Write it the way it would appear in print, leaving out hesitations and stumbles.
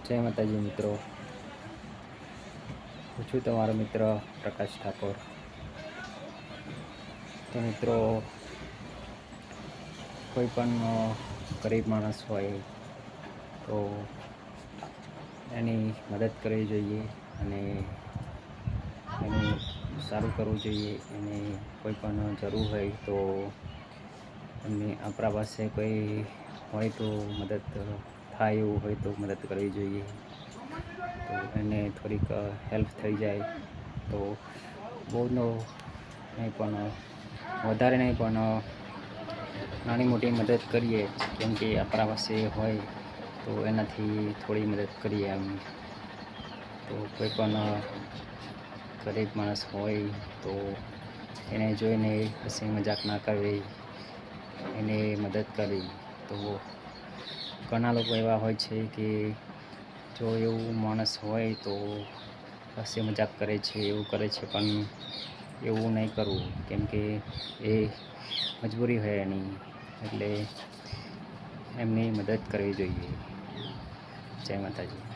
જય માતાજી મિત્રો, હું છું તમારો મિત્ર પ્રકાશ ઠાકોર. તો મિત્રો, કોઈ પણ ગરીબ માણસ હોય તો એની મદદ કરવી જોઈએ અને એનું સારું કરવું જોઈએ. એને કોઈ પણ જરૂર હોય તો એમની આપણા પાસે કોઈ હોય તો મદદ થાય એવું હોય તો મદદ કરવી જોઈએ. તો એને થોડીક હેલ્પ થઈ જાય તો બહુનો નહીં પણ વધારે નહીં પણ નાની મોટી મદદ કરીએ, કેમ કે આપણા પાસે હોય તો એનાથી થોડી મદદ કરીએ એમ. તો કોઈ પણ ગરીબ માણસ હોય તો એને જોઈને હસી મજાક ના કરવી, એને મદદ કરવી. તો ઘણા લોકો એવા હોય છે કે જો એવું માણસ હોય તો હસી મજાક કરે છે, એવું કરે છે, પણ એવું નહીં કરવું, કેમ કે એ મજબૂરી હોય એની, એટલે એમની મદદ કરવી જોઈએ. જય માતાજી.